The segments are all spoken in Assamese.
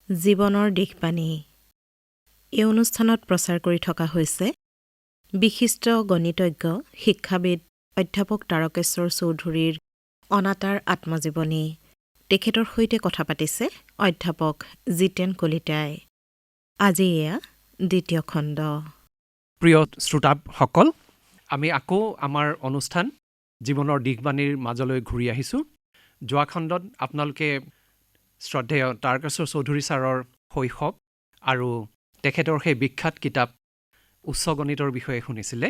জীৱনৰ দিশবাণী। এই অনুষ্ঠানত প্ৰচাৰ কৰি থকা হৈছে বিশিষ্ট গণিতজ্ঞ শিক্ষাবিদ অধ্যাপক তাৰকেশ্বৰ চৌধুৰীৰ অনাতাঁৰ আত্মজীৱনী। তেখেতৰ সৈতে কথা পাতিছে অধ্যাপক জিতেন কলিতাই। আজি এয়া দ্বিতীয় খণ্ড। প্ৰিয় শ্ৰোতাসকল, আমি আকৌ আমাৰ অনুষ্ঠান জীৱনৰ দিশবাণীৰ মাজলৈ ঘূৰি আহিছোঁ। যোৱা খণ্ডত আপোনালোকে শ্ৰদ্ধেয় তাৰকেশ্বৰ চৌধুৰী ছাৰৰ শৈশৱ আৰু তেখেতৰ সেই বিখ্যাত কিতাপ উচ্চ গণিতৰ বিষয়ে শুনিছিলে।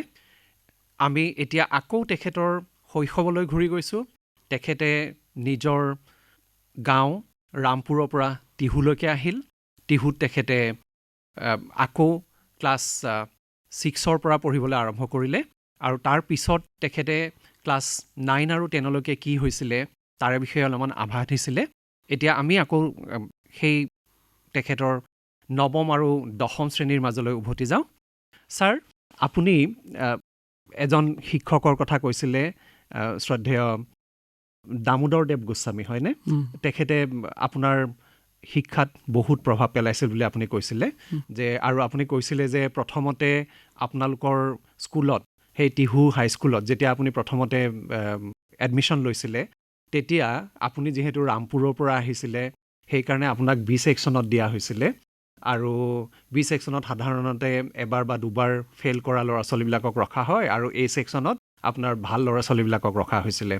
আমি এতিয়া আকৌ তেখেতৰ শৈশৱলৈ ঘূৰি গৈছোঁ। তেখেতে নিজৰ গাঁও ৰামপুৰৰ পৰা টিহুলৈকে আহিল। টিহুত তেখেতে আকৌ ক্লাছ 6ৰ পৰা পঢ়িবলৈ আৰম্ভ কৰিলে আৰু তাৰ পিছত তেখেতে ক্লাছ 9 আৰু 10লৈকে কি হৈছিলে তাৰে বিষয়ে অলপমান আভাস দিছিলে। এতিয়া আমি আকৌ সেই তেখেতৰ নৱম আৰু দশম শ্ৰেণীৰ মাজলৈ উভতি যাওঁ। ছাৰ, আপুনি এজন শিক্ষকৰ কথা কৈছিলে, শ্ৰদ্ধেয় দামোদৰ দেৱ গোস্বামী, হয়নে? তেখেতে আপোনাৰ শিক্ষাত বহুত প্ৰভাৱ পেলাইছিল বুলি আপুনি কৈছিলে যে, আৰু আপুনি কৈছিলে যে প্ৰথমতে আপোনালোকৰ স্কুলত, সেই টিহু হাইস্কুলত যেতিয়া আপুনি প্ৰথমতে এডমিশ্যন লৈছিলে, তেতিয়া আপুনি যিহেতু ৰামপুৰৰ পৰা আহিছিলে, সেইকাৰণে আপোনাক বি ছেকশ্যনত দিয়া হৈছিলে আৰু বি ছেকশ্যনত সাধাৰণতে এবাৰ বা দুবাৰ ফেইল কৰা ল'ৰা ছোৱালীবিলাকক ৰখা হয় আৰু এ ছেকশ্যনত আপোনাৰ ভাল ল'ৰা ছোৱালীবিলাকক ৰখা হৈছিলে।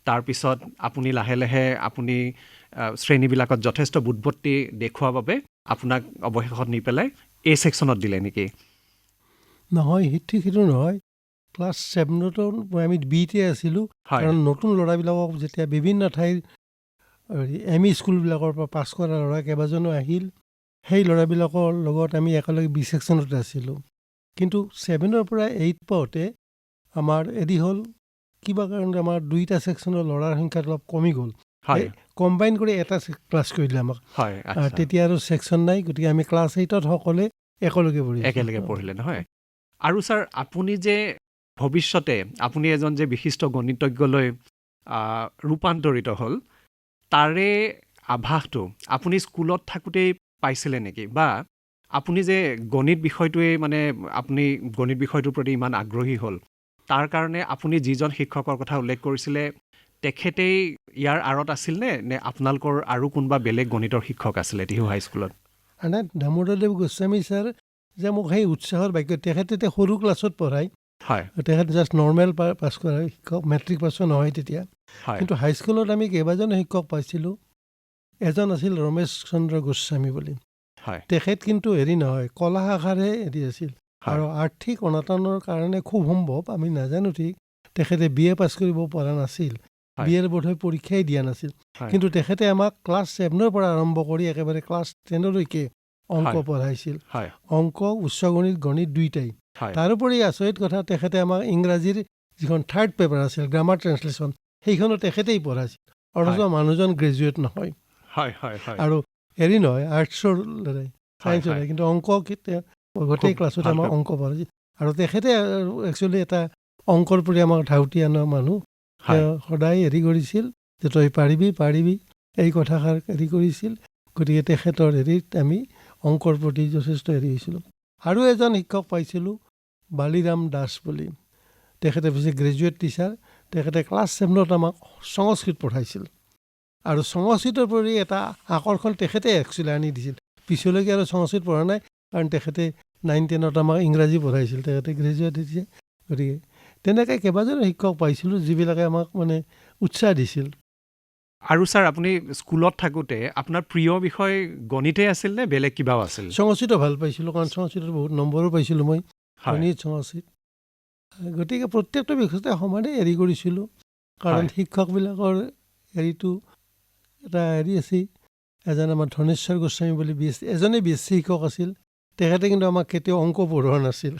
তাৰপিছত আপুনি লাহে লাহে আপুনি শ্ৰেণীবিলাকত যথেষ্ট বুৎপত্তি দেখুওৱাৰ বাবে আপোনাক অৱশেষত নি পেলাই এ ছেকশ্যনত দিলে নেকি? নহয়, ঠিক সেইটো নহয়। ক্লাছ 7তো আমি বিতে আছিলোঁ, কাৰণ নতুন ল'ৰাবিলাকক যেতিয়া বিভিন্ন ঠাইৰ এম ই স্কুলবিলাকৰ পৰা পাছ কৰা ল'ৰা কেইবাজনো আহিল, সেই ল'ৰাবিলাকৰ লগত আমি একেলগে বি ছেকশ্যনতে আছিলোঁ। কিন্তু 7ৰ পৰা 8 পাওঁতে আমাৰ এদি হ'ল, কিবা কাৰণে আমাৰ 2টা ছেকশ্যনৰ ল'ৰাৰ সংখ্যা অলপ কমি গ'ল। কম্বাইন কৰি এটা ক্লাছ কৰি দিলে আমাক। তেতিয়া আৰু ছেকশ্যন নাই, গতিকে আমি ক্লাছ 8ত সকলোৱে একেলগে পঢ়িলে, নহয়? আৰু ছাৰ, আপুনি যে ভৱিষ্যতে আপুনি এজন যে বিশিষ্ট গণিতজ্ঞলৈ ৰূপান্তৰিত হ'ল, তাৰে আভাসটো আপুনি স্কুলত থাকোঁতেই পাইছিলে নেকি? বা আপুনি যে গণিত বিষয়টোৱে মানে আপুনি গণিত বিষয়টোৰ প্ৰতি ইমান আগ্ৰহী হ'ল, তাৰ কাৰণে আপুনি যিজন শিক্ষকৰ কথা উল্লেখ কৰিছিলে, তেখেতেই ইয়াৰ আঁৰত আছিল নে আপোনালোকৰ আৰু কোনোবা বেলেগ গণিতৰ শিক্ষক আছিলে টিহু হাইস্কুলত? দামোদৰদেৱ গোস্বামী ছাৰ যে মোক সেই উৎসাহৰ বাক্য, তেখেতে সৰু ক্লাছত পঢ়ায়। তেখেতে জাষ্ট নৰ্মেল পাছ কৰা শিক্ষক, মেট্ৰিক পাছো নহয় তেতিয়া। কিন্তু হাইস্কুলত আমি কেইবাজনো শিক্ষক পাইছিলোঁ। এজন আছিল ৰমেশ চন্দ্ৰ গোস্বামী বুলি। তেখেত কিন্তু নহয়, কলা শাখাৰহে আছিল আৰু আৰ্থিক অনাটনৰ কাৰণে খুব সম্ভৱ, আমি নাজানো ঠিক, তেখেতে বি এ পাছ কৰিব পৰা নাছিল। বি এৰ বোধহয় পৰীক্ষাই দিয়া নাছিল। কিন্তু তেখেতে আমাক ক্লাছ 7ৰ পৰা আৰম্ভ কৰি একেবাৰে ক্লাছ 10লৈকে অংক পঢ়াইছিল। অংক, উচ্চ গণিত, গণিত দুইটাই। তাৰোপৰি আচৰিত কথা, তেখেতে আমাক ইংৰাজীৰ যিখন 3rd পেপাৰ আছিল, গ্ৰামাৰ ট্ৰেঞ্চলেশ্যন, সেইখনো তেখেতেই পঢ়াইছিল। অথচ মানুহজন গ্ৰেজুৱেট নহয় আৰু নহয়, আৰ্টছৰ ল'ৰাই, ছায়েন্সৰ ল'ৰাই, কিন্তু অংক গোটেই ক্লাছত আমাক অংক পঢ়াইছিল। আৰু তেখেতে একচুৱেলি এটা অংকৰ প্ৰতি আমাক ধাউতি আনা মানুহ। সদায় কৰিছিল যে তই পাৰিবি এই কথাষাৰ কৰিছিল। গতিকে তেখেতৰ আমি অংকৰ প্ৰতি যথেষ্ট হৈছিলোঁ। আৰু এজন শিক্ষক পাইছিলোঁ, বালিৰাম দাস বুলি। তেখেতে পিছে গ্ৰেজুৱেট টিচাৰ। তেখেতে ক্লাছ 7ত আমাক সংস্কৃত পঢ়াইছিল আৰু সংস্কৃতৰ প্ৰতি এটা আকৰ্ষণ তেখেতে একচুৱেলি আনি দিছিল। পিছলৈকে আৰু সংস্কৃত পঢ়া নাই, কাৰণ তেখেতে 9-10ত আমাক ইংৰাজী পঢ়াইছিল। তেখেতে গ্ৰেজুৱেট দিছে। গতিকে তেনেকৈ কেইবাজনো শিক্ষক পাইছিলোঁ, যিবিলাকে আমাক মানে উৎসাহ দিছিল। আৰু ছাৰ, আপুনি স্কুলত থাকোঁতে আপোনাৰ প্ৰিয় বিষয় গণিতেই আছিল নে বেলেগ কিবাও আছিল? সংস্কৃত ভাল পাইছিলোঁ, কাৰণ সংস্কৃতত বহুত নম্বৰো পাইছিলোঁ মই, গণিত, সংস্কৃত। গতিকে প্ৰত্যেকটো বিষয়তে সমানে কৰিছিলোঁ, কাৰণ শিক্ষকবিলাকৰ এটা আছিল। এজন আমাৰ ধনেশ্বৰ গোস্বামী বুলি এজনেই বি এছ চি শিক্ষক আছিল। তেখেতে কিন্তু আমাক কেতিয়াও অংক পঢ়োৱা নাছিল।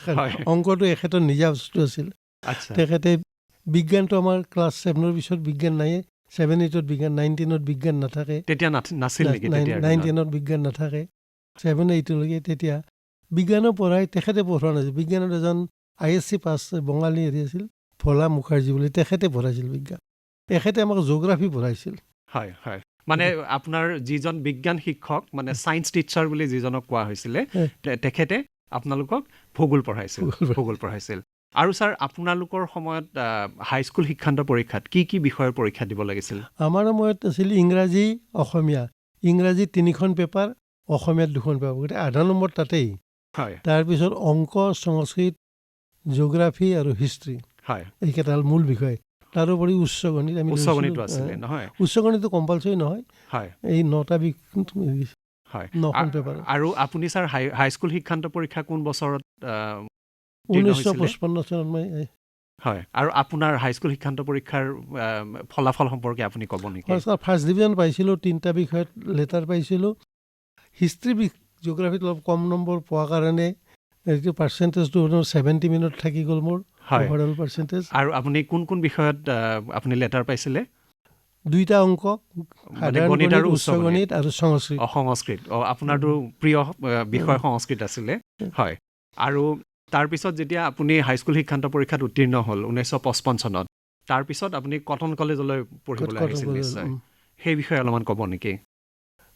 অংকটো এখেতৰ নিজা বস্তু আছিল। তেখেতে বিজ্ঞানটো আমাৰ ক্লাছ 7ৰ পিছত বিজ্ঞান নায়ে। 7-8ত বিজ্ঞান, 9-10ত বিজ্ঞান নাথাকে। তেতিয়া নাছিল নেকি? 9-10ত বিজ্ঞান নাথাকে। 7-8লৈকে তেতিয়া বিজ্ঞানো পঢ়াই, তেখেতে পঢ়োৱা নাছিল। বিজ্ঞানত এজন ISC পাছ বঙালী আছিল, ভোলা মুখাৰ্জী বুলি, তেখেতে পঢ়াইছিল বিজ্ঞান। তেখেতে আমাক জিঅ'গ্ৰাফী পঢ়াইছিল। মানে আপোনাৰ যিজন বিজ্ঞান শিক্ষক মানে ছায়েন্স টিচাৰ বুলি যিজনক কোৱা হৈছিলে তেখেতে আপোনালোকক ভূগোল পঢ়াইছিল আৰু ছাৰ আপোনালোকৰ সময়ত হাইস্কুল শিক্ষান্ত পৰীক্ষাত কি বিষয়ৰ পৰীক্ষা দিব লাগিছিল আমাৰ সময়ত আছিল ইংৰাজী অসমীয়া ইংৰাজী 3খন পেপাৰ অসমীয়াত 2খন পেপাৰ গতিকে আধা নম্বৰ তাতেই হয় তাৰপিছত অংক সংস্কৃত জিঅ'গ্ৰাফী আৰু হিষ্ট্ৰী হয় এইকেইটা মূল বিষয় তাৰোপৰি উচ্চ গণিতটো আছিলে নহয় উচ্চ গণিতটো কম্পালচৰি নহয় হয় এই 9টা হয় 9খন পেপাৰ আৰু আপুনি ছাৰ হাইস্কুল শিক্ষান্ত পৰীক্ষা কোন বছৰত 1955 চনত মই হয় আৰু আপোনাৰ হাইস্কুল শিক্ষান্ত পৰীক্ষাৰ ফলাফল সম্পৰ্কে আপুনি ক'ব নেকি ফাৰ্ষ্ট ডিভিজন পাইছিলোঁ 3টা বিষয়ত লেটাৰ পাইছিলোঁ হিষ্ট্ৰী জিঅ'গ্ৰাফীত অলপ কম নম্বৰ পোৱাৰ কাৰণে এইটো পাৰ্চেণ্টেজটো 70 মিনিট থাকি গ'ল মোৰ ওভাৰঅল পাৰ্চেণ্টেজ আৰু আপুনি কোন বিষয়ত আপুনি লেটাৰ পাইছিলে 2টা অংক গণিত আৰু উচ্চ গণিত আৰু সংস্কৃত আপোনাৰতো প্ৰিয় বিষয় সংস্কৃত আছিলে হয় আৰু তাৰপিছত যেতিয়া আপুনি হাইস্কুল শিক্ষান্ত পৰীক্ষাত উত্তীৰ্ণ হ'ল 1955 চনত তাৰপিছত আপুনি কটন কলেজলৈ পঢ়িবলৈ আহিছিল নিশ্চয় সেই বিষয়ে অলপমান ক'ব নেকি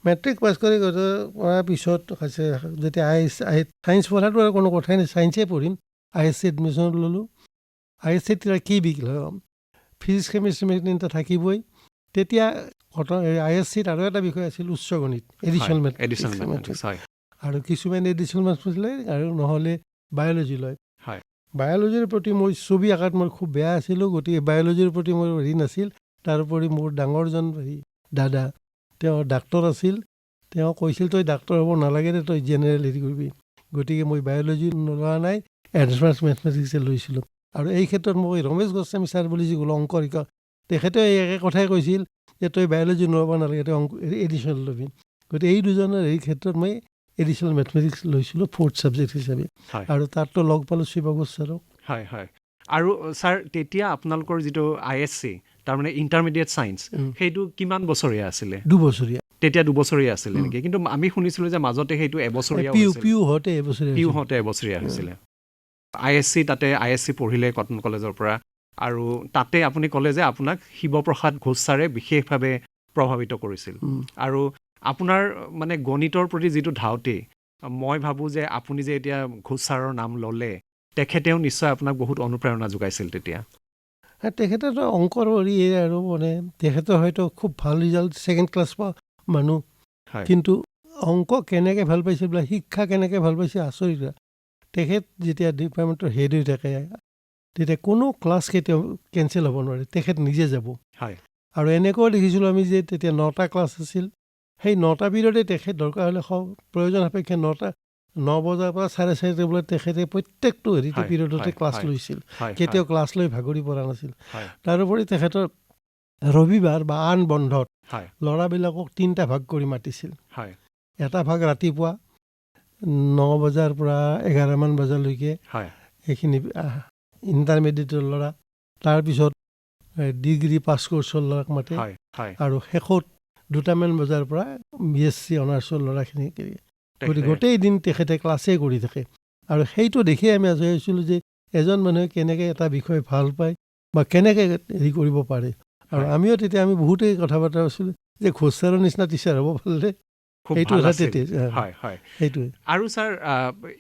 মেট্ৰিক পাছ কৰাৰ পিছত যেতিয়া ছায়েন্স পঢ়াটো আৰু কোনো কথাই নাই ছায়েন্সেই পঢ়িম ISC এডমিশ্যন ল'লোঁ ISC তেতিয়া কি বিকিল ফিজিক্স কেমেষ্ট্ৰি মেথমেটিক্স থাকিবই তেতিয়া ISCত আৰু এটা বিষয় আছিল উচ্চ গণিত এডিশ্যনেল মেথমেটিক্স আৰু কিছুমান এডিশ্যনেল মেথমেটিক্স লয় আৰু নহ'লে বায়'লজি লয় বায়'লজিৰ প্ৰতি মই ছবি আঁকাত মই খুব বেয়া আছিলোঁ গতিকে বায়'লজিৰ প্ৰতি মোৰ হেৰি নাছিল তাৰোপৰি মোৰ ডাঙৰজন দাদা তেওঁ ডাক্তৰ আছিল তেওঁ কৈছিল তই ডাক্তৰ হ'ব নালাগে দে তই জেনেৰেল হেৰি কৰিবি গতিকে মই বায়'লজি লোৱা নাই এডভান্স মেথমেটিক্সে লৈছিলোঁ আৰু এই ক্ষেত্ৰত মই ৰমেশ গোস্বামী ছাৰ বুলি যিসকল অংক শিক্ষক তেখেতেও এই একে কথাই কৈছিল যে তই বায়'লজি ল'ব নালাগে তই এডিশ্যনেল ল'বি গতিকে এই দুজনৰ এই ক্ষেত্ৰত মই এডিশ্যনেল মেথমেটিক্স লৈছিলোঁ 4th ছাবজেক্ট হিচাপে আৰু তাততো লগ পালোঁ শিৱগোস্বামী ছাৰক হয় হয় আৰু ছাৰ তেতিয়া আপোনালোকৰ যিটো ISC তাৰমানে ইণ্টাৰমিডিয়েট ছায়েন্স সেইটো কিমান বছৰীয়া আছিলে 2 বছৰীয়া তেতিয়া 2 বছৰীয়া আছিলে নেকি কিন্তু আমি শুনিছিলোঁ যে মাজতে সেইটো এবছৰীয়া পিউ হওঁতে এবছৰীয়া হৈছিলে ISC তাতে ISC পঢ়িলে কটন কলেজৰ পৰা আৰু তাতে আপুনি ক'লে যে আপোনাক শিৱপ্ৰসাদ ঘোষ ছাৰে বিশেষভাৱে প্ৰভাৱিত কৰিছিল আৰু আপোনাৰ মানে গণিতৰ প্ৰতি যিটো ধাউতি মই ভাবোঁ যে আপুনি যে এতিয়া ঘোষ ছাৰৰ নাম ল'লে তেখেতেও নিশ্চয় আপোনাক বহুত অনুপ্ৰেৰণা যোগাইছিল তেতিয়া তেখেতেতো অংকৰ হেৰি আৰু মানে তেখেতৰ হয়তো খুব ভাল ৰিজাল্ট 2nd ক্লাছ পোৱা মানুহ কিন্তু অংক কেনেকৈ ভাল পাইছে বোলে শিক্ষা কেনেকৈ ভাল পাইছে আচৰিত তেখেত যেতিয়া ডিপাৰ্টমেণ্টৰ হেড হৈ থাকে তেতিয়া কোনো ক্লাছ কেতিয়াও কেঞ্চেল হ'ব নোৱাৰে তেখেত নিজে যাব আৰু এনেকুৱাও দেখিছিলোঁ আমি যে তেতিয়া 9টা ক্লাছ আছিল সেই 9টা পিৰিয়ডে তেখেত দৰকাৰ হ'লে প্ৰয়োজন সাপেক্ষে 9 বজাৰ পৰা 4:30 বজাত তেখেতে প্ৰত্যেকটো হেৰিতে পিৰিয়ডতে ক্লাছ লৈছিল কেতিয়াও ক্লাছ লৈ ভাগৰি পৰা নাছিল তাৰোপৰি তেখেতৰ ৰবিবাৰ বা আন বন্ধত ল'ৰাবিলাকক 3টা ভাগ কৰি মাতিছিল এটা ভাগ ৰাতিপুৱা 9 বজাৰ পৰা 11মান বজালৈকে এইখিনি ইণ্টাৰমিডিয়েটৰ ল'ৰা তাৰপিছত ডিগ্ৰী পাছ কৰ্চৰ ল'ৰাক মাতে আৰু শেষত 2টামান বজাৰ পৰা BSc অনাৰ্ছৰ ল'ৰাখিনি গতিকে গোটেই দিন তেখেতে ক্লাছেই কৰি থাকে আৰু সেইটো দেখিয়ে আমি আজৰি হৈছিলোঁ যে এজন মানুহে কেনেকৈ এটা বিষয় ভাল পায় বা কেনেকৈ হেৰি কৰিব পাৰে আৰু আমিও তেতিয়া আমি বহুতেই কথা বতৰা হৈছিলোঁ যে ঘোষ ছাৰৰ নিচিনা টিচাৰ হ'ব পাৰিলে সেইটোৱে আৰু ছাৰ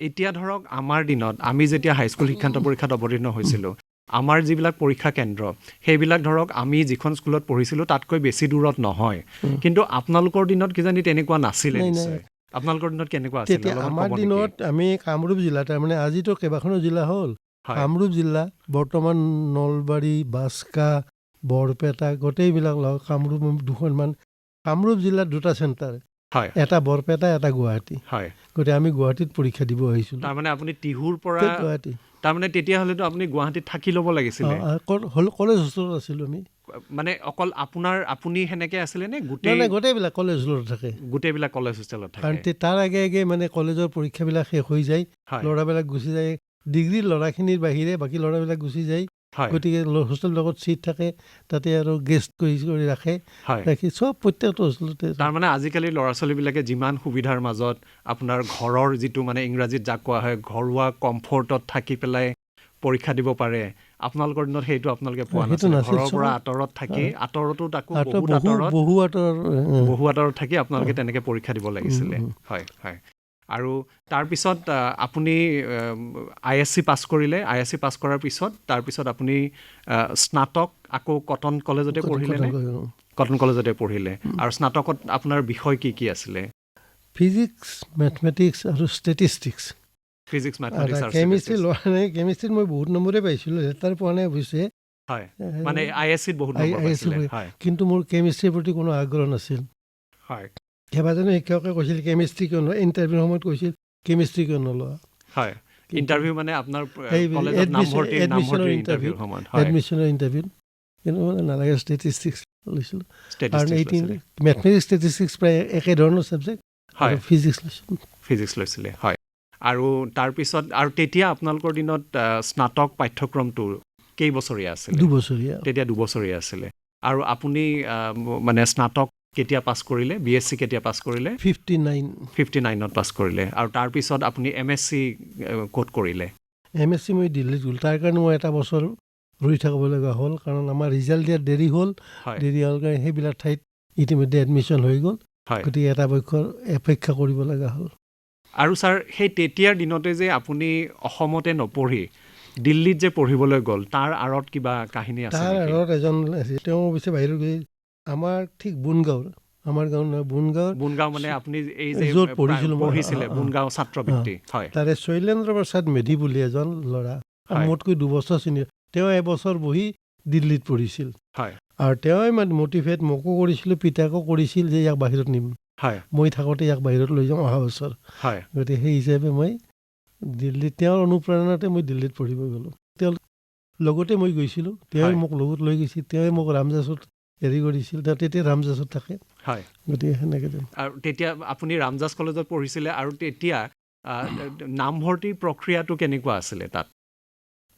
এতিয়া ধৰক আমাৰ দিনত আমি যেতিয়া হাইস্কুল শিক্ষান্ত পৰীক্ষাত অৱতীৰ্ণ হৈছিলোঁ আমাৰ যিবিলাক পৰীক্ষা কেন্দ্ৰ সেইবিলাক ধৰক আমি যিখন স্কুলত পঢ়িছিলোঁ তাতকৈ বেছি দূৰত নহয় কিন্তু আপোনালোকৰ দিনত কিজানি তেনেকুৱা নাছিলে আপোনালোকৰ দিনত কেনেকুৱা আছিল তেতিয়া আমাৰ দিনত আমি কামৰূপ জিলা তাৰমানে আজিতো কেইবাখনো জিলা হ'ল কামৰূপ জিলা বৰ্তমান নলবাৰী বাস্কা বৰপেটা গোটেইবিলাক কামৰূপ 2খনমান কামৰূপ জিলাত 2টা চেণ্টাৰ এটা বৰপেটা এটা গুৱাহাটী গতিকে আমি গুৱাহাটীত পৰীক্ষা দিব আহিছিলোঁ তাৰমানে আপুনি টিহুৰ পৰা গুৱাহাটী তাৰমানে তেতিয়াহ'লেতো আপুনি গুৱাহাটীত থাকি ল'ব লাগিছিলে কলেজ হোষ্টেলত আছিলোঁ আমি মানে অকল আপুনি সেনেকৈ আছিলে নে গোটেইবিলাক কলেজ হোষ্টেলত থাকে গোটেইবিলাক কলেজ হোষ্টেলত থাকে কাৰণ তাৰ আগে মানে কলেজৰ পৰীক্ষাবিলাক শেষ হৈ যায় ল'ৰাবিলাক গুচি যায় ডিগ্ৰীৰ ল'ৰাখিনিৰ বাহিৰে বাকী ল'ৰাবিলাক গুচি যায় গতিকে হোষ্টেলবিলাকত চিট থাকে তাতে আৰু গেষ্ট কৰি ৰাখি চব প্ৰত্যেকটো হোষ্টেলতে তাৰমানে আজিকালি ল'ৰা ছোৱালীবিলাকে যিমান সুবিধাৰ মাজত আপোনাৰ ঘৰৰ যিটো মানে ইংৰাজীত যাক কোৱা হয় ঘৰুৱা কমফৰ্টত থাকি পেলাই পৰীক্ষা দিব পাৰে আপোনালোকৰ দিনত সেইটো আপোনালোকে পোৱা সেইটো নাছিল, নাছিল, ঘৰৰ পৰা চব- আঁতৰত থাকি আঁতৰতো তাকো আঁতৰ বহু বহু আঁতৰ বহু আঁতৰত থাকি আপোনালোকে তেনেকে পৰীক্ষা দিব লাগিছিলে। হয় হয়। আৰু তাৰপিছত আপুনি ISC পাছ কৰিলে, ISC পাছ কৰাৰ পিছত তাৰপিছত আপুনি স্নাতক আকৌ কটন কলেজতে পঢ়িলে নে? কটন কলেজতে পঢ়িলে। আৰু স্নাতকত আপোনাৰ বিষয় কি কি আছিলে? ফিজিক্স, মেথমেটিক্স আৰু ষ্টেটিষ্টিক্স। ফিজিক্স, মেথমেটিক্স আৰু কেমিষ্ট্ৰি ষ্টেটিষ্টিক্স। লোৱা নাই, কেমিষ্ট্ৰিত মই বহুত নম্বৰে পাইছিলোঁ, তাৰ পোৱা নাই অৱশ্যে। হয়, মানে ISCত বহুত নম্বৰ পাইছিলে। হয় কিন্তু মোৰ কেমিষ্ট্ৰিৰ প্ৰতি কোনো আগ্ৰহ নাছিল। হয় কেইবাজনো শিক্ষকে কৈছিল কেমিষ্ট্ৰি কিয় নলয়, ইণ্টাৰভিউৰ সময়ত কৈছিল কেমিষ্ট্ৰি কিয় নলোৱা। হয়, ইণ্টাৰভিউ মানে আপোনাৰ এই কলেজত নামভৰ্তিৰ ইণ্টাৰভিউৰ সময়ত। হয়, এডমিশ্যনৰ ইণ্টাৰভিউত কিন্তু মানে নালাগে, ষ্টেটিষ্টিক্স লৈছিলোঁ। কাৰণ ষ্টেটিষ্টিক্স লৈছিলে। মেথমেটিক্স ষ্টেটিষ্টিক্স প্ৰায় একেধৰণৰ ছাবজেক্ট। হয়, আৰু ফিজিক্স লৈছিলোঁ। ফিজিক্স লৈছিলে। হয়, আৰু তাৰপিছত আৰু তেতিয়া আপোনালোকৰ দিনত স্নাতক পাঠ্যক্ৰমটো কেইবছৰীয়া আছিলে? 2 বছৰীয়া। তেতিয়া 2 বছৰীয়া আছিলে। আৰু আপুনি মানে স্নাতক কেতিয়া পাছ কৰিলে? BSc কেতিয়া পাছ কৰিলে? 59 পাছ কৰিলে। আৰু তাৰপিছত আপুনি MSc ক'ত কৰিলে? MSc মই দিল্লীত গ'ল, তাৰ কাৰণে মই এটা বছৰ ৰৈ থাকিব লগা হ'ল, কাৰণ আমাৰ ৰিজাল্ট দিয়াত দেৰি হ'ল। হয় দেৰি হোৱাৰ কাৰণে সেইবিলাক ঠাইত ইতিমধ্যে এডমিশ্যন হৈ গ'ল। হয়। গতিকে এটা বছৰ অপেক্ষা কৰিব লগা হ'ল। আৰু ছাৰ, সেই তেতিয়াৰ দিনতে যে আপুনি অসমতে নপঢ়ি দিল্লীত যে পঢ়িবলৈ গ'ল, তাৰ আঁৰত কিবা কাহিনী আছে তাৰ নেকি? আঁৰত এজন আছিল, তেওঁ অৱশ্যে বাহিৰত গৈ আমাৰ ঠিক বুনগাঁৱৰ, আমাৰ গাঁও নহয়, বুনগাঁৱৰ বুনগাঁও মানে আপুনি এই যে য'ত পঢ়িছিলোঁ মই, পঢ়িছিলে, বুনগাঁও ছাত্ৰবৃত্তি। হয় তাৰে শৈলেন্দ্ৰ প্ৰসাদ মেধি বুলি এজন ল'ৰা, হয়। মোতকৈ 2 বছৰ চিনিয়ৰ। তেওঁ এবছৰ বহি দিল্লীত পঢ়িছিল। হয় আৰু তেওঁই মানে মটিভেট মোকো কৰিছিলোঁ, পিতাকো কৰিছিল যে ইয়াক বাহিৰত নিম। হয় মই থাকোঁতে ইয়াক বাহিৰত লৈ যাম অহা বছৰ। হয় গতিকে সেই হিচাপে মই দিল্লীত, তেওঁৰ অনুপ্ৰেৰণাতে মই দিল্লীত পঢ়িব গ'লোঁ। তেওঁৰ লগতে মই গৈছিলোঁ, তেওঁই মোক লগত লৈ গৈছিল, তেওঁই মোক ৰামজাছত হেৰি কৰিছিল, তেওঁ তেতিয়া ৰামজাছত থাকে। হয়। গতিকে সেনেকৈ আৰু তেতিয়া আপুনি ৰামজাছ কলেজত পঢ়িছিলে, আৰু তেতিয়া নামভৰ্তিৰ প্ৰক্ৰিয়াটো কেনেকুৱা আছিলে তাত?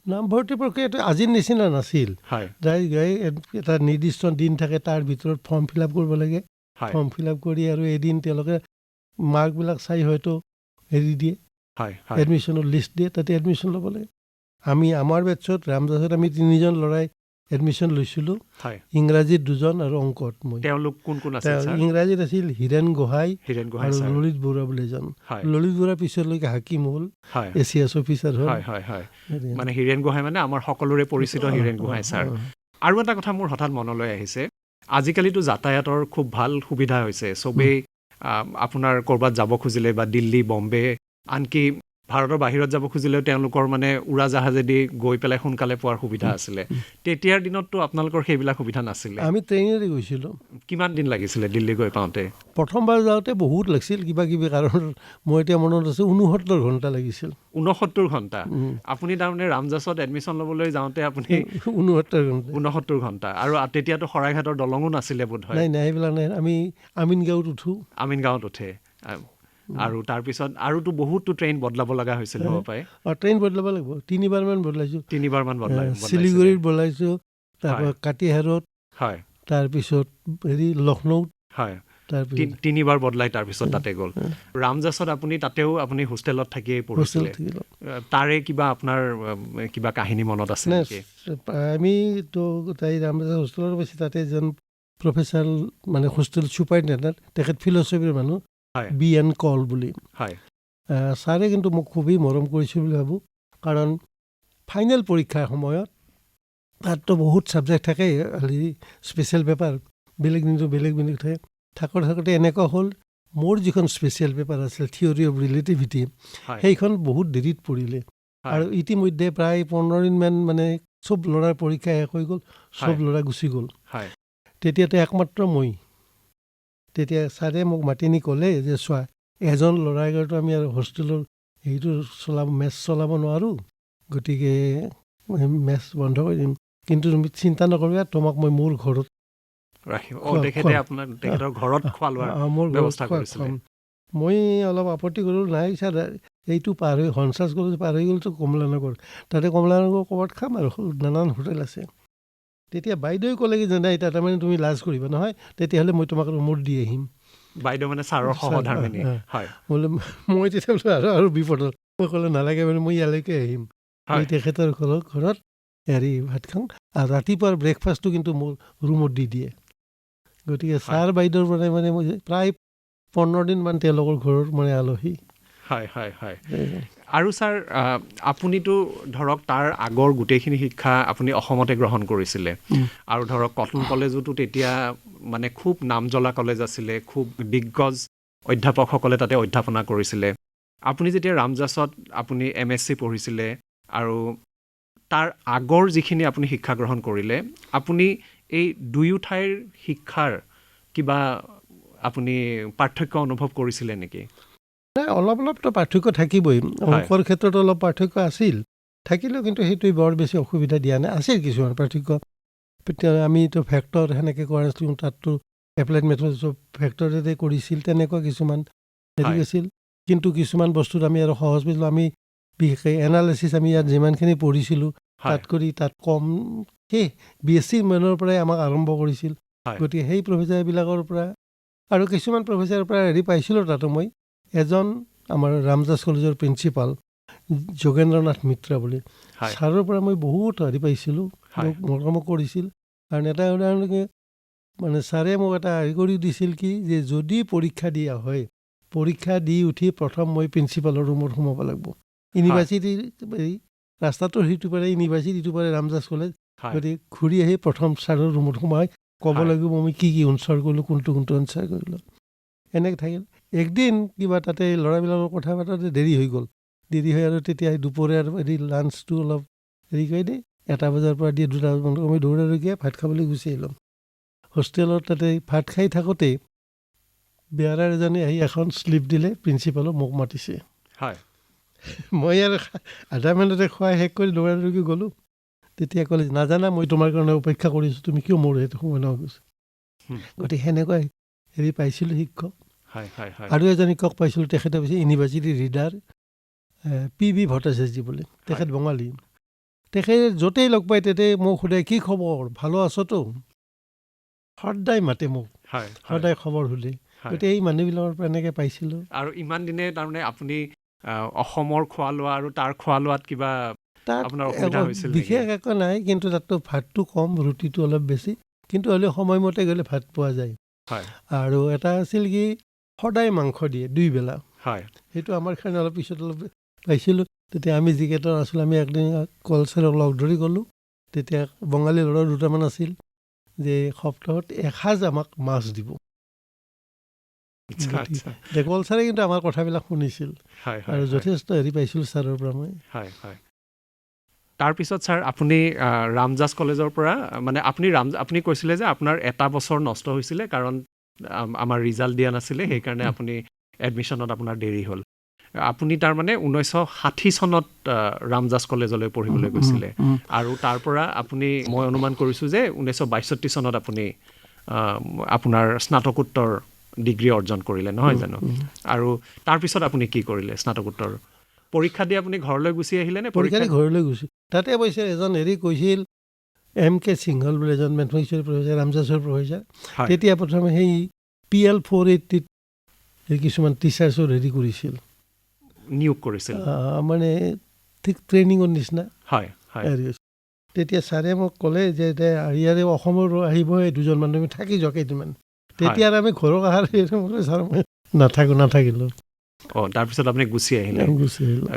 নামভৰ্তি প্ৰক্ৰিয়াটো আজিৰ নিচিনা নাছিল। হয় এটা নিৰ্দিষ্ট দিন থাকে, তাৰ ভিতৰত ফৰ্ম ফিল আপ কৰিব লাগে। হয় ফৰ্ম ফিল আপ কৰি আৰু এদিন তেওঁলোকে মাৰ্কবিলাক চাই হয়তো হেৰি দিয়ে, হয় এডমিশ্যনৰ লিষ্ট দিয়ে, তাতে এডমিশ্যন ল'ব লাগে। আমাৰ বেটছত ৰামদাসত আমি 3জন ল'ৰাই এডমিশ্যন লৈছিলোঁ। হয়। ইংৰাজীত 2জন আৰু অংকত মই। তেওঁলোক কোন কোন আছিল ছাৰ? ইংৰাজীত আছিল হীৰেণ গোহাঁই আৰু ছাৰ। ললিত বৰুৱা বুলি এজন। হয়। ললিত বৰুৱা পিছলৈকে হাকিম হ'ল, হয় ACS অফিচাৰ হ'ল। হয় হয় হয়। মানে হীৰেণ গোহাঁই মানে আমাৰ সকলোৰে পৰিচিত হীৰেণ গোহাঁই ছাৰ। আৰু এটা কথা মোৰ হঠাৎ মনলৈ আহিছে, আজিকালিতো যাতায়াতৰ খুব ভাল সুবিধা হৈছে। চবেই আপোনাৰ ক'ৰবাত যাব খুজিলে বা দিল্লী, বম্বে, আনকি ভাৰতৰ বাহিৰত যাব খুজিলেও তেওঁলোকৰ মানে উৰাজাহাজেদি গৈ পেলাই সোনকালে পোৱাৰ সুবিধা আছিলে। তেতিয়াৰ দিনততো আপোনালোকৰ সেইবিলাক সুবিধা নাছিলে। আমি ট্ৰেইনেৰে গৈছিলোঁ। কিমান দিন লাগিছিলে দিল্লী গৈ পাওঁতে? প্ৰথমবাৰ যাওঁতে বহুত লাগিছিল, কিবা কিবি কাৰণত। মই এতিয়া মনত আছে 69 ঘণ্টা লাগিছিল। 69 ঘণ্টা? আপুনি তাৰমানে ৰামজাছত এডমিশ্যন ল'বলৈ যাওঁতে আপুনি 69 ঘণ্টা। আৰু তেতিয়াতো শৰাইঘাটৰ দলঙো নাছিলে বোধহয়? নাই, সেইবিলাক নাই। আমি আমিনগাঁৱত উঠোঁ। আমিনগাঁৱত উঠে। আৰু তাৰপিছত আৰুতো বহুতো ট্ৰেইন বদলাব লগা হৈছিল হ'ব পাৰে? ট্ৰেইন বদলাব লাগিব, 3বাৰমান বদলাইছোঁ। 3বাৰমান বদলাইছিলে। শিলিগুৰিত বদলাইছোঁ, তাৰপৰা কাতিহাৰত, হয়, তাৰপিছত লক্ষ্ণৌত। হয়, 3বাৰ বদলাই তাৰপিছত তাতে গ'ল। ৰামজাছত তাতেও আপুনি হোষ্টেলত থাকিয়েই পঢ়িছিলে? তাৰে কিবা আপোনাৰ কিবা কাহিনী মনত আছে নেকি? আমিতো তাই ৰামজাছ হোষ্টেলত পাইছোঁ, তাতে এজন প্ৰফেচাৰ মানে হোষ্টেল ছুপাৰিনটেণ্ডেণ্ট, তেখেত ফিলচফিৰ মানুহ, BN কল বুলি। ছাৰে কিন্তু মোক খুবেই মৰম কৰিছিল বুলি ভাবোঁ, কাৰণ ফাইনেল পৰীক্ষাৰ সময়ত তাততো বহুত ছাবজেক্ট থাকে, স্পেচিয়েল পেপাৰ বেলেগ থাকে। থাকোঁতে এনেকুৱা হ'ল, মোৰ যিখন স্পেচিয়েল পেপাৰ আছিল থিয়ৰী অফ ৰিলেটিভিটি, সেইখন বহুত দেৰিত পৰিলে। আৰু ইতিমধ্যে প্ৰায় 15 দিনমান মানে চব ল'ৰাৰ পৰীক্ষা শেষ হৈ গ'ল, চব ল'ৰা গুচি গ'ল। তেতিয়াতো একমাত্ৰ মই। তেতিয়া ছাৰে মোক মাতি নি ক'লে যে চোৱা, এজন ল'ৰাৰ কাৰণেতো আমি আৰু হোষ্টেলৰ মেথছ চলাব নোৱাৰোঁ, গতিকে মেথছ বন্ধ কৰি দিম। কিন্তু তুমি চিন্তা নকৰিবা, তোমাক মই মোৰ ঘৰত মই অলপ আপত্তি কৰিলোঁ, নাই ছাৰ, এইটো পাৰ হৈ হনচাৰ্জ কলেজ পাৰ হৈ গ'লতো কমলানগৰ, তাতে কমলানগৰ ক'ৰবাত খাম আৰু, নানান হোটেল আছে। তেতিয়া বাইদেৱে ক'লে কি জানা, এতিয়া তাৰমানে তুমি লাজ কৰিবা নহয়, তেতিয়াহ'লে মই তোমাক ৰুমত দি আহিম। বাইদেউ মানে ছাৰৰ সহধৰ্মিনী? বোলে মই তেতিয়া বোলো আৰু বিপদত। মই ক'লো নালাগে, মানে মই ইয়ালৈকে আহিম। তেখেতৰ ঘৰত হেৰি ভাত খাওঁ আৰু ৰাতিপুৱাৰ ব্ৰেকফাষ্টটো কিন্তু মোৰ ৰুমত দি দিয়ে। গতিকে ছাৰ বাইদেউৰ পৰা মানে মই প্ৰায় 15 দিনমান তেওঁলোকৰ ঘৰৰ মানে আলহী। হয় হয় হয়। আৰু ছাৰ আপুনিতো ধৰক তাৰ আগৰ গোটেইখিনি শিক্ষা আপুনি অসমতে গ্ৰহণ কৰিছিলে আৰু ধৰক কটন কলেজতো তেতিয়া মানে খুব নাম জ্বলা কলেজ আছিলে, খুব দিগ্গজ অধ্যাপকসকলে তাতে অধ্যাপনা কৰিছিলে। আপুনি যেতিয়া ৰামজাছত আপুনি MSc পঢ়িছিলে আৰু তাৰ আগৰ যিখিনি আপুনি শিক্ষা গ্ৰহণ কৰিলে, আপুনি এই দুয়ো ঠাইৰ শিক্ষাৰ কিবা আপুনি পাৰ্থক্য অনুভৱ কৰিছিলে নেকি? নাই, অলপ অলপতো পাৰ্থক্য থাকিবই। অংকৰ ক্ষেত্ৰত অলপ পাৰ্থক্য আছিল, থাকিলেও কিন্তু সেইটোৱে বৰ বেছি অসুবিধা দিয়া নাই। আছিল কিছুমান পাৰ্থক্য। আমিতো ভেক্টৰ সেনেকৈ কৰা নাছিলোঁ, তাততো এপ্লাইড মেথড ভেক্টৰেৰে কৰিছিল, তেনেকুৱা কিছুমান হেৰি আছিল। কিন্তু কিছুমান বস্তুত আমি আৰু সহজ পাইছিলোঁ। আমি বিশেষকৈ এনালাইচিছ আমি ইয়াত যিমানখিনি পঢ়িছিলোঁ তাত কৰি তাত কম সেই BSc মানৰ পৰাই আমাক আৰম্ভ কৰিছিল। গতিকে সেই প্ৰফেচাৰবিলাকৰ পৰা আৰু কিছুমান প্ৰফেচাৰৰ পৰা হেৰি পাইছিলোঁ। তাতো মই এজন আমাৰ ৰামজাছ কলেজৰ প্ৰিন্সিপাল যোগেন্দ্ৰ নাথ মিত্ৰা বুলি ছাৰৰ পৰা মই বহুত হেৰি পাইছিলোঁ, মোক মৰমো কৰিছিল। কাৰণ এটা উদাহৰণকে মানে ছাৰে মোক এটা হেৰি কৰি দিছিল কি, যে যদি পৰীক্ষা দিয়া হয়, পৰীক্ষা দি উঠি প্ৰথম মই প্ৰিন্সিপালৰ ৰুমত সোমাব লাগিব। ইউনিভাৰ্চিটিৰ ৰাস্তাটোৰ সিটো পাৰে ইউনিভাৰ্চিটিটো পাৰে ৰামজাছ কলেজ। গতিকে ঘূৰি আহি প্ৰথম ছাৰৰ ৰুমত সোমাই ক'ব লাগিব মই কি এনচাৰ কৰিলোঁ, কোনটো এনচাৰ কৰিলোঁ। এনেকৈ থাকিল। একদিন কিবা তাতে ল'ৰাবিলাকৰ কথা পাতোতে দেৰি হৈ গ'ল। দেৰি হৈ আৰু তেতিয়া দুপৰীয়াৰ হেৰি লাঞ্চটো অলপ হেৰি কৰি দেই 1 বজাৰ পৰা দিয়ে 2 বজাত মই দৌৰাদৌৰিকৈ ভাত খাবলৈ গুচি আহিলোঁ। হোষ্টেলত তাতে ভাত খাই থাকোঁতেই বেয়াৰাৰ এজনে আহি এখন শ্লিপ দিলে, প্ৰিন্সিপালক মোক মাতিছে। মই আৰু আধা মিনিটতে খুৱাই শেষ কৰি দৌৰাদৌৰিকৈ গ'লোঁ। তেতিয়া ক'লে, নাজানা মই তোমাৰ কাৰণে অপেক্ষা কৰিছোঁ, তুমি কিয় মোৰ সেইটো সময় নগৈছে। গতিকে সেনেকুৱা হেৰি পাইছিলোঁ শিক্ষক। আৰু এজন শিক্ষক পাইছিলোঁ, তেখেতে পাইছে ইউনিভাৰ্চিটিৰ ৰিডাৰ PB ভট্টাচাৰ্যী বুলি। তেখেত বঙালী। তেখেত য'তেই লগ পায় তেতেই মোক সোধে, কি খবৰ, ভালো আছতো? সদায় মাতে মোক, সদায় খবৰ সোধে। গতিকে এই মানুহবিলাকৰ পৰা এনেকৈ পাইছিলোঁ। আৰু ইমান দিনে তাৰমানে আপুনি অসমৰ খোৱা লোৱা আৰু তাৰ খোৱা লোৱাত কিবা আপোনাৰ অসুবিধা হৈছিল নেকি? বিশেষ একো নাই, কিন্তু তাততো ভাতটো কম, ৰুটিটো অলপ বেছি, কিন্তু হ'লেও সময়মতে গ'লে ভাত পোৱা যায়। আৰু এটা আছিল কি, সদায় মাংস দিয়ে 2 বেলা। সেইটো আমাৰ কাৰণে অলপ পিছত অলপ পাইছিলোঁ। তেতিয়া আমি যিকেইটা আছিলোঁ, আমি একদিন কলচাৰক লগ ধৰি গ'লোঁ। তেতিয়া বঙালী ল'ৰা 2টামান আছিল, যে সপ্তাহত এসাঁজ আমাক মাছ দিব। কলচাৰে কিন্তু আমাৰ কথাবিলাক শুনিছিল আৰু যথেষ্ট হেৰি পাইছিলোঁ ছাৰৰ পৰা মই। তাৰপিছত ছাৰ আপুনি ৰামজাছ কলেজৰ পৰা মানে আপুনি কৈছিলে যে আপোনাৰ 1 বছৰ নষ্ট হৈছিলে, কাৰণ আমাৰ ৰিজাল্ট দিয়া নাছিলে, সেইকাৰণে আপুনি এডমিশ্যনত আপোনাৰ দেৰি হ'ল। আপুনি তাৰমানে 1960 চনত ৰামজাছ কলেজলৈ পঢ়িবলৈ গৈছিলে আৰু তাৰ পৰা আপুনি, মই অনুমান কৰিছোঁ যে 1962 চনত আপুনি আপোনাৰ স্নাতকোত্তৰ ডিগ্ৰী অৰ্জন কৰিলে, নহয় জানো? আৰু তাৰপিছত আপুনি কি কৰিলে? স্নাতকোত্তৰ পৰীক্ষা দি আপুনি ঘৰলৈ গুচি আহিলে নে? পৰীক্ষা দি ঘৰলৈ গৈছোঁ। তাতে অৱশ্যে এজন হেৰি কৈছিল, MK সিংহল বুলি এজন মেথমেটিক্সৰ প্ৰফেচাৰ, ৰামজাছৰ প্ৰফেচাৰ। তেতিয়া প্ৰথমে সেই PL 480 কিছুমান টিচাৰ্ছৰ হেৰি কৰিছিল, নিয়োগ কৰিছিল, মানে ঠিক ট্ৰেইনিঙৰ নিচিনা। তেতিয়া ছাৰে মোক ক'লে যে ইয়াৰে অসমৰ আহিব 2জন মানুহ, আমি থাকি যাওঁ কেইদিনমান। তেতিয়া আমি ঘৰক অহাৰ ছাৰ মই নাথাকিলোঁ। তাৰপিছত আপুনি গুচি আহিলে?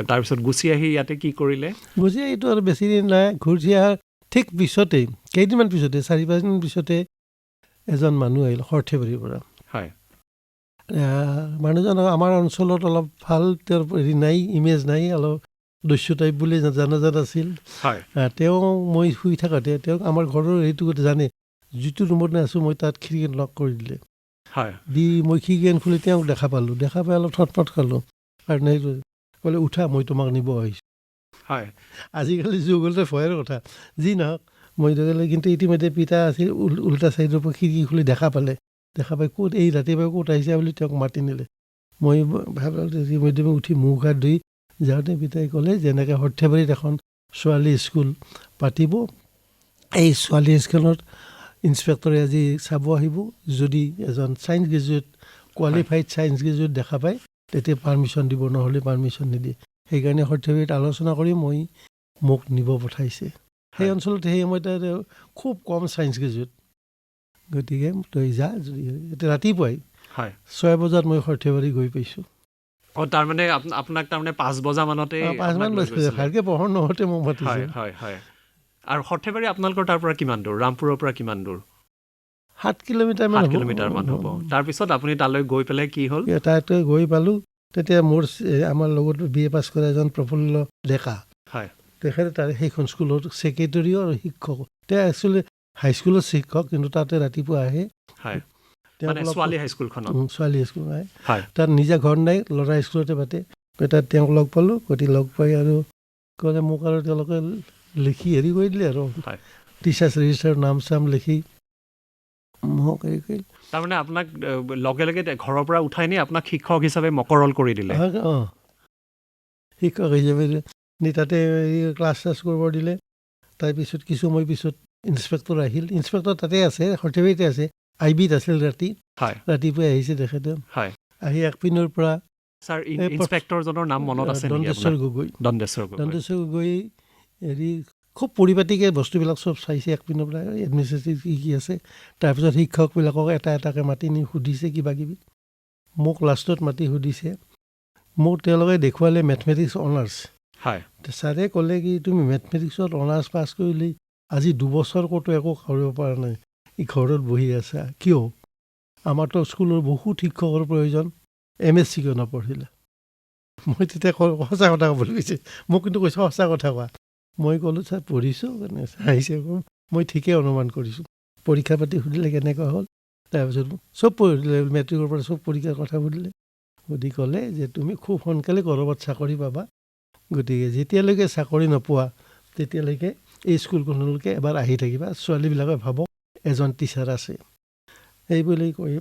তাৰপিছত গুচি আহি ইয়াতে কি কৰিলে? গুচি আহিটো আৰু বেছি দিন নাই, ঘূৰি অহাৰ ঠিক পিছতেই, কেইদিনমান পিছতে, 4-5 দিন পিছতে এজন মানুহ আহিল সৰ্থেবাৰীৰ পৰা। মানুহজন আমাৰ অঞ্চলত অলপ ভাল, তেওঁৰ হেৰি নাই, ইমেজ নাই, অলপ দস্যু টাইপ বুলি জনাজাত আছিল। তেওঁ মই শুই থাকোঁতে তেওঁক আমাৰ ঘৰৰ সেইটো জানে, যিটো ৰুমত আছোঁ মই তাত খিৰিকীত লক কৰি দিলে। দি মই খিৰিকীখন খুলি তেওঁক দেখা পালোঁ, দেখা পাই অলপ থটমট খালোঁ। আৰু সেইটো ক'লে, উঠা, মই তোমাক নিব আহিছোঁ। আজিকালি যুগ হ'লে ভয়ৰ কথা, যি নহওক মই গ'লে, কিন্তু ইতিমধ্যে পিতা আছিল উল্টা চাইডৰ পৰা খিৰিকী খুলি দেখা পাই ক'ত এই ৰাতিপুৱাই ক'ত আহিছে বুলি তেওঁক মাতি নিলে। মই ভাবিলোঁ ইতিমধ্যে মই উঠি মুখ হাত ধুই যাওঁতে পিতাই ক'লে, যেনেকৈ সৰ্থেবাৰীত এখন ছোৱালী স্কুল পাতিব, এই ছোৱালী স্কুলত ইনস্পেক্টৰে আজি চাব আহিব, যদি এজন science graduate, qualified science graduate দেখা পায় তেতিয়া পাৰ্মিশ্যন দিব, নহ'লে পাৰ্মিশ্যন নিদিয়ে। সেইকাৰণে সৰ্থেবাৰীত আলোচনা কৰি মোক নিব পঠাইছে। সেই অঞ্চলত সেই সময়ত খুব কম ছায়েন্স গ্ৰেজুৱেট, গতিকে তই যা যদি এতিয়া ৰাতিপুৱাই 6 বজাত মই সৰ্থেবাৰী গৈ পাইছোঁ। তাৰমানে আপোনাক তাৰমানে 5 বজা মানতে 5 মান বাজিছে, ভালকৈ পঢ়ৰ নহওঁতে মোক মাতিছে। আৰু সৰ্থেবাৰী আপোনালোকৰ তাৰ পৰা কিমান দূৰ, ৰামপুৰৰ পৰা কিমান দূৰ? 7 কিলোমিটাৰ মান হ'ব। তাৰপিছত আপুনি তালৈ গৈ পেলাই কি হ'ল? তাতে গৈ পালোঁ, তেতিয়া মোৰ আমাৰ লগত BA পাছ কৰা এজন প্ৰফুল্ল ডেকা, তেখেতে তাৰে সেইখন স্কুলৰ ছেক্ৰেটৰী আৰু শিক্ষক। তেওঁ একচুৱেলি হাইস্কুলৰ শিক্ষক, কিন্তু তাতে ৰাতিপুৱা আহে। ছোৱালী হাইস্কুলখনত? ছোৱালী হাইস্কুল আহে। তাত নিজা ঘৰ নাই, ল'ৰা স্কুলতে পাতে। তাত তেওঁক লগ পালোঁ, গতিকে লগ পাই আৰু ক'লে মোক আৰু তেওঁলোকে লিখি হেৰি কৰি দিলে আৰু টিচাৰ্ছ ৰেজিষ্টাৰত নাম চাম লিখি মোক হেৰি কৰিলে। তাৰমানে আপোনাক লগে লগে ঘৰৰ পৰা উঠাই নি আপোনাক শিক্ষক হিচাপে মকৰল কৰি দিলে? অঁ, শিক্ষক হিচাপে নি তাতে ক্লাছ চাছ কৰিব দিলে। তাৰপিছত কিছু সময় পিছত ইনস্পেক্টৰ আহিল। ইনস্পেক্টৰ তাতে আছে, সৰ্থেবাৰীতে আছে। IBত আছিল ৰাতিপুৱাই আহিছে তেখেতে। আহি একপিনৰ পৰা ইনস্পেক্টৰজনৰ নাম মনত আছে নেকি? দণ্ডেশ্বৰ গগৈ। দণ্ডেশ্বৰ গগৈ হেৰি খুব পৰিপাটিকৈ বস্তুবিলাক চব চাইছে একপিনৰ পৰা, এডমিনিষ্ট্ৰেটিভ কি আছে। তাৰপিছত শিক্ষকবিলাকক এটা এটাকৈ মাতি নি সুধিছে কিবা কিবি। মোক লাষ্টত মাতি সুধিছে, মোক তেওঁলোকে দেখুৱালে মেথমেটিক্স অনাৰ্ছ। ছাৰে ক'লে কি তুমি মেথমেটিক্সত অনাৰ্ছ পাছ কৰিলি, আজি 2 বছৰ ক'তো একো কৰিব পৰা নাই, ঘৰত বহি আছা কিয়? আমাৰতো স্কুলৰ বহুত শিক্ষকৰ প্ৰয়োজন, MSc কিয় নপঢ়িলে? মই তেতিয়া সঁচা কথা ক'বলৈ কৈছে, মোক কিন্তু কৈছে সঁচা কথা কোৱা। মই ক'লোঁ ছাৰ পঢ়িছোঁ, আহিছে মই ঠিকেই অনুমান কৰিছোঁ। পৰীক্ষা পাতি সুধিলে কেনেকুৱা হ'ল, তাৰপিছত চব পঢ়িলে, মেট্ৰিকৰ পৰা চব পৰীক্ষাৰ কথা সুধিলে। সুধি ক'লে যে তুমি খুব সোনকালে ক'ৰবাত চাকৰি পাবা, গতিকে যেতিয়ালৈকে চাকৰি নোপোৱা তেতিয়ালৈকে এই স্কুলখনলৈকে এবাৰ আহি থাকিবা, ছোৱালীবিলাকে ভাবক এজন টিচাৰ আছে। এইবুলি কৈ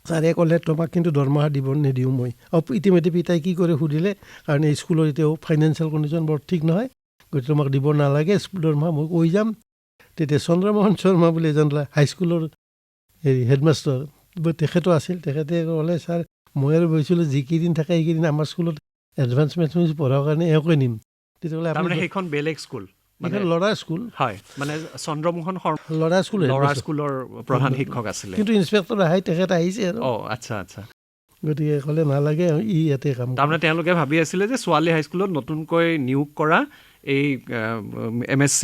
ছাৰে ক'লে তোমাক কিন্তু দৰমহা নিদিওঁ মই। ইতিমধ্যে পিতাই কি কৰে সুধিলে, কাৰণ এই স্কুলৰ এতিয়াও ফাইনেন্সিয়েল কণ্ডিশ্যন বৰ ঠিক নহয়, গতিকে তোমাক দিব নালাগে দৰমহা, মই কৈ যাম। তেতিয়া চন্দ্ৰমোহন শৰ্মা বুলি এজন হাইস্কুলৰ হেডমাষ্টাৰ তেখেতো আছিল। তেখেতে ক'লে ছাৰ মই আৰু ভাবিছিলোঁ যিকেইদিন থাকে সেইকেইদিন আমাৰ স্কুলত এডভান্স মেথমেটিক্স পঢ়াৰ কাৰণে এওঁকে নিম। তেতিয়াহ'লে সেইখন বেলেগ স্কুল, ল'ৰা স্কুল। মানে চন্দ্ৰমোহন শৰ্মা ল'ৰা স্কুলৰ প্ৰধান শিক্ষক আছিলে, কিন্তু ইনস্পেক্টৰ তেখেত আহিছে আৰু। আচ্ছা। গতিকে ক'লে নালাগে, ই ইয়াতে কাম। তাৰমানে তেওঁলোকে ভাবি আছিলে যে ছোৱালী হাইস্কুলত নতুনকৈ নিয়োগ কৰা এই MSc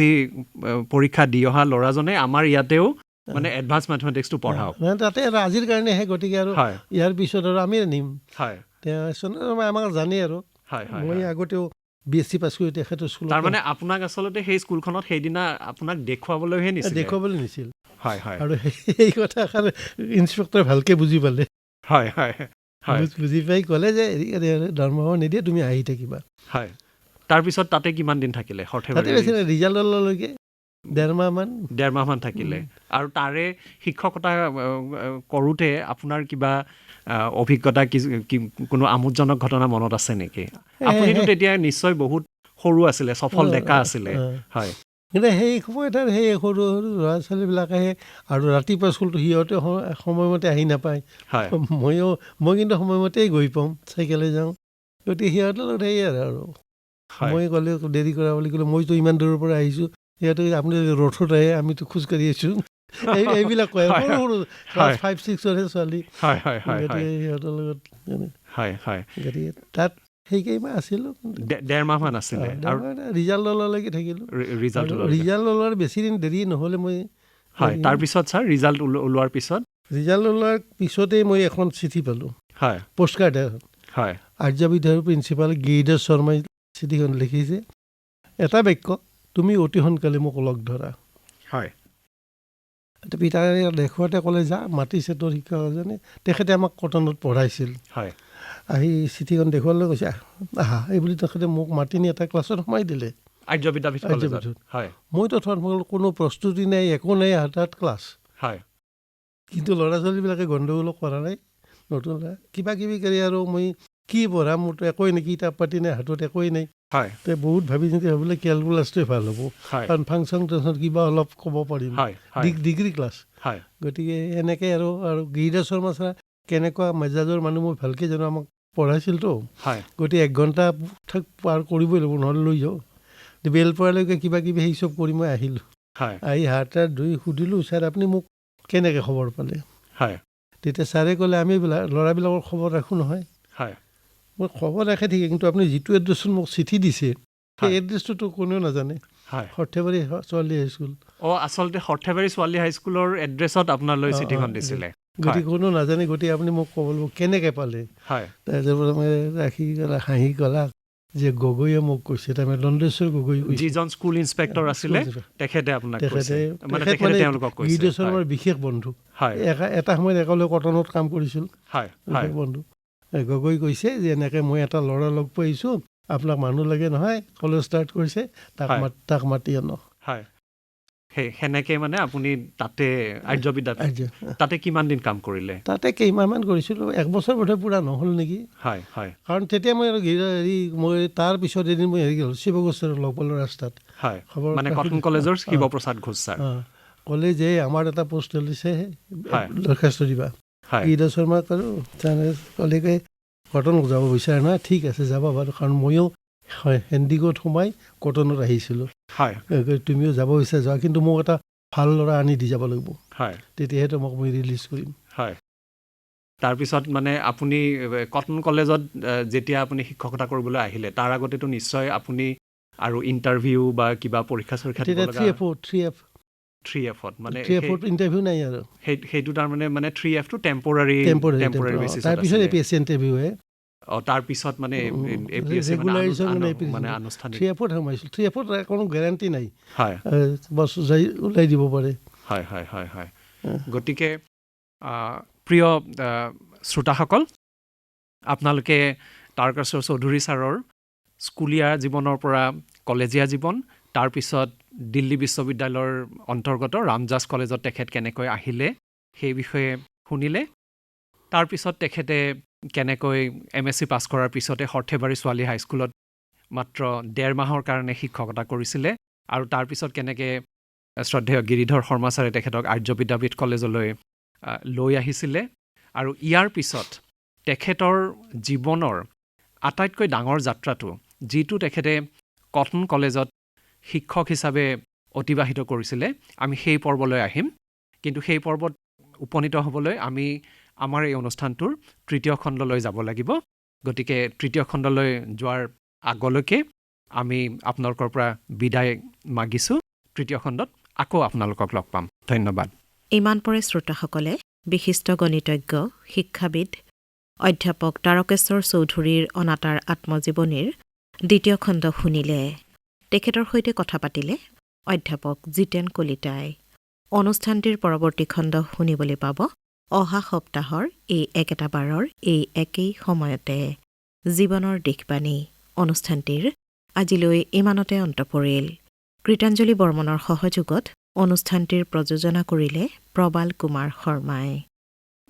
পৰীক্ষা দি অহা ল'ৰাজনে আমাৰ ইয়াতেও মানে এডভান্স মেথমেটিক্সটো পঢ়াওক। তাতে আৰু আজিৰ কাৰণেহে, গতিকে আৰু ইয়াৰ পিছত আৰু আমি নিম। তেওঁ আমাক জানে আৰু মই আগতেও BSc পাছ কৰি তেখেতৰ স্কুলত। তাৰমানে আপোনাক আচলতে সেই স্কুলখনত সেইদিনা আপোনাক দেখুৱাবলৈহে নিছিল। আৰু সেই কথা ইনস্পেক্টৰে ভালকৈ বুজি পালে। বুজি পাই ক'লে যে দৰমহা নিদিয়ে, তুমি আহি থাকিবা। তাৰপিছত তাতে কিমান দিন থাকিলে? ৰিজাল্টলৈকে 1.5 মাহ থাকিলে। আৰু তাৰে শিক্ষকতা কৰোঁতে আপোনাৰ কিবা অভিজ্ঞতা, কোনো আমোদজনক ঘটনা মনত আছে নেকি? আপুনিতো তেতিয়া নিশ্চয় বহুত সৰু আছিলে, সফল ডেকা আছিলে। কিন্তু সেই সময়ত আৰু সেই সৰু সৰু ল'ৰা ছোৱালীবিলাক আহে, আৰু ৰাতিপুৱা স্কুলটো সিহঁতে সময়মতে আহি নাপায়। মই কিন্তু সময়মতেই গৈ পাওঁ, চাইকেলে যাওঁ। গতিকে সিহঁতৰ লগত সেই আৰু মই ক'লে দেৰি কৰা বুলি ক'লে, মইতো ইমান দূৰৰ পৰা আহিছোঁ, সিহঁতে আপুনি ৰথত আহে, আমিতো খোজকাঢ়ি আছোঁ, এইবিলাক কয়। সৰু সৰু ক্লাছ 5-6ৰ ছোৱালী, গতিকে সিহঁতৰ লগত গতিকে তাত সেইকেইমাহ আছিলোঁ। 1.5 মাহমান আছিলে। ৰিজাল্ট ওলালৈকে থাকিলোঁ। ৰিজাল্ট ওলোৱাৰ বেছি দিন দেৰি নহ'লে মই। তাৰপিছত ছাৰ ৰিজাল্ট ওলোৱাৰ পিছতেই মই এখন চিঠি পালোঁ, পষ্টকাৰ্ড এখন। আৰ্য বিদ্যালয়ৰ প্ৰিন্সিপাল গিৰিধৰ শৰ্মাই চিঠিখন লিখিছে, এটা বাক্য, তুমি অতি সোনকালে মোক লগ ধৰা। পিতাই দেখুৱাতে ক'লে যা, মাতিছে তোৰ শিক্ষক এজনে, তেখেতে আমাক কটনত পঢ়াইছিল। আহি চিঠিখন দেখুৱালৈ কৈছে আহা, এইবুলি তেখেতে মোক মাতি নি এটা ক্লাছত সোমাই দিলে। আৰ্য বিদ্যাপীঠত মইতো কোনো প্ৰস্তুতি নাই, একো নাই, হাতত ক্লাছ। কিন্তু ল'ৰা ছোৱালীবিলাকে গণ্ডগোল কৰা নাই, নতুন কিবা কিবি কৰি আৰু মই কি পঢ়াম, মোৰতো একোৱেই নাই, কিতাপ পাতি নাই, হাতত একোৱেই নাই। বহুত ভাবি চিন্তি ভাবিলে কেলকুলাছটোৱে ভাল হ'ব, কাৰণ ফাংচন টেনচন কিবা অলপ ক'ব পাৰিম, ডিগ্ৰী ক্লাছ। গতিকে এনেকৈ আৰু গিৰিধৰ শৰ্মা ছাৰ কেনেকুৱা মেজাজৰ মানুহ মই ভালকৈ জানো, আমাক পঢ়াইছিলতো। গতিকে 1 ঘণ্টা পাৰ কৰিবই লাগিব, নহ'লে লৈ যাওঁ। বেল পৰালৈকে কিবা কিবি সেই চব কৰি মই আহিলোঁ। হয় আহি হাত ধুই সুধিলোঁ, ছাৰ আপুনি মোক কেনেকৈ খবৰ পালে? হয় তেতিয়া ছাৰে ক'লে, আমি ল'ৰাবিলাকৰ খবৰ ৰাখোঁ নহয়। হয় মই খবৰ ৰাখে ঠিকে, কিন্তু আপুনি যিটো এড্ৰেছত মোক চিঠি দিছে সেই এড্ৰেছটোতো কোনেও নাজানে। হয় সৰ্থেবাৰী ছোৱালী হাইস্কুল। আচলতে সৰ্থেবাৰী ছোৱালী হাইস্কুলৰ এড্ৰেছত আপোনালৈ চিঠিখন দিছিলে। গতিকে কোনেও নাজানে, গতিকে আপুনি মোক ক'ব কেনেকৈ পালে? হয় তাৰপিছত মই ৰাখি গ'লা, হাঁহি গ'লা যে গগৈয়ে মোক কৈছে, তাৰমানে দণ্ডেশ্বৰ গগৈ কৈছে, যিজন স্কুল ইনস্পেক্টৰ আছিলে তেখেতে আপোনাক কৈছে, মানে তেখেতে তেওঁলোকক কৈছে। গিৰিধৰ আমাৰ বিশেষ বন্ধু। হয় এটা সময়ত একেলগে কটনত কাম কৰিছিল। হয় বিশেষ বন্ধু। গগৈ কৈছে যে এনেকৈ মই এটা ল'ৰা লগ পাইছোঁ, আপোনাক মানুহ লাগে নহয়, কলেজ ষ্টাৰ্ট কৰিছে, তাক মাতি আনক। হয় সেনেকে মানে আপুনি তাতে আৰ্য বিদ্যাপীঠ তাতে কিমান দিন কাম কৰিলে? তাতে কেইমাহমান কৰিছিলোঁ, 1 বছৰ বোধহয় পূৰা নহ'ল নেকি। হয় হয় কাৰণ তেতিয়া মই মই তাৰ পিছত এদিন মই হেৰি গ'লোঁ, শিৱগোস্বামীক লগ পালোঁ ৰাস্তাত। হয় মানে কটন কলেজৰ শিৱপ্ৰসাদ ঘোষ ছাৰ। ক'লে যে আমাৰ এটা পোষ্ট দিছে, দৰখাস্ত দিবা। গিৰিধৰ শৰ্মাক আৰু ক'লে কটনত যাব বিচাৰে নহয়, ঠিক আছে যাবা বাৰু, কাৰণ ময়ো হেণ্ডিকত সোমাই কটনত আহিছিলোঁ। হয় তুমিও যাব বিচাৰে যোৱা, কিন্তু মোক এটা ভাল ল'ৰা আনি দি যাব লাগিব, হয় তেতিয়াহে তোমাক মই ৰিলিজ কৰিম। হয় তাৰপিছত মানে আপুনি কটন কলেজত যেতিয়া আপুনি শিক্ষকতা কৰিবলৈ আহিলে, তাৰ আগতেতো নিশ্চয় আপুনি আৰু ইণ্টাৰভিউ বা কিবা পৰীক্ষা চৰীক্ষা দিব লগা? 3Fত মানে ইণ্টাৰভিউ নাই আৰু সেইটো তাৰমানে মানে 3Fটো টেম্পৰাৰী বেচিছত তাৰপিছত APSC ইণ্টাৰভিউহে। তাৰপিছত মানে মানে আনুষ্ঠানিক 3Fত সোমাইছিল। 3Fত কোনো গেৰাণ্টি নাই, হয় বছ যাই ওলাই দিব পাৰে। হয় হয় হয় হয় গতিকে প্ৰিয় শ্ৰোতাসকল, আপোনালোকে তাৰকেশ্বৰ চৌধুৰী ছাৰৰ স্কুলীয়া জীৱনৰ পৰা কলেজীয়া জীৱন, তাৰপিছত দিল্লী বিশ্ববিদ্যালয়ৰ অন্তৰ্গত ৰামজাছ কলেজত তেখেত কেনেকৈ আহিলে সেই বিষয়ে শুনিলে। তাৰপিছত তেখেতে কেনেকৈ MSc পাছ কৰাৰ পিছতে সৰ্থেবাৰী ছোৱালী হাইস্কুলত মাত্ৰ 1.5 মাহৰ কাৰণে শিক্ষকতা কৰিছিলে, আৰু তাৰপিছত কেনেকৈ শ্ৰদ্ধেয় গিৰিধৰ শৰ্মা ছাৰে তেখেতক আৰ্য বিদ্যাপীঠ কলেজলৈ লৈ আহিছিলে, আৰু ইয়াৰ পিছত তেখেতৰ জীৱনৰ আটাইতকৈ ডাঙৰ যাত্ৰাটো, যিটো তেখেতে কটন কলেজত শিক্ষক হিচাপে অতিবাহিত কৰিছিলে, আমি সেই পৰ্বলৈ আহিম। কিন্তু সেই পৰ্বত উপনীত হ'বলৈ আমি আমাৰ এই অনুষ্ঠানটোৰ 3য় খণ্ডলৈ যাব লাগিব। গতিকে 3য় খণ্ডলৈ যোৱাৰ আগলৈকে আমি আপোনালোকৰ পৰা বিদায় মাগিছোঁ। 3য় খণ্ডত আকৌ আপোনালোকক লগ পাম। ধন্যবাদ। ইমান পৰে শ্ৰোতাসকলে বিশিষ্ট গণিতজ্ঞ, শিক্ষাবিদ অধ্যাপক তাৰকেশ্বৰ চৌধুৰীৰ অনাতাঁৰ আত্মজীৱনীৰ 2য় খণ্ড শুনিলে। তেখেতৰ সৈতে কথা পাতিলে অধ্যাপক জিতেন কলিতাই। অনুষ্ঠানটিৰ পৰৱৰ্তী খণ্ড শুনিবলৈ পাব অহা সপ্তাহৰ এই একেটা বাৰৰ এই একেই সময়তে। জীৱনৰ দিশবাণী অনুষ্ঠানটিৰ আজিলৈ ইমানতে অন্ত পৰিল। কৃতাঞ্জলি বৰ্মনৰ সহযোগত অনুষ্ঠানটিৰ প্ৰযোজনা কৰিলে প্ৰবাল কুমাৰ শৰ্মাই।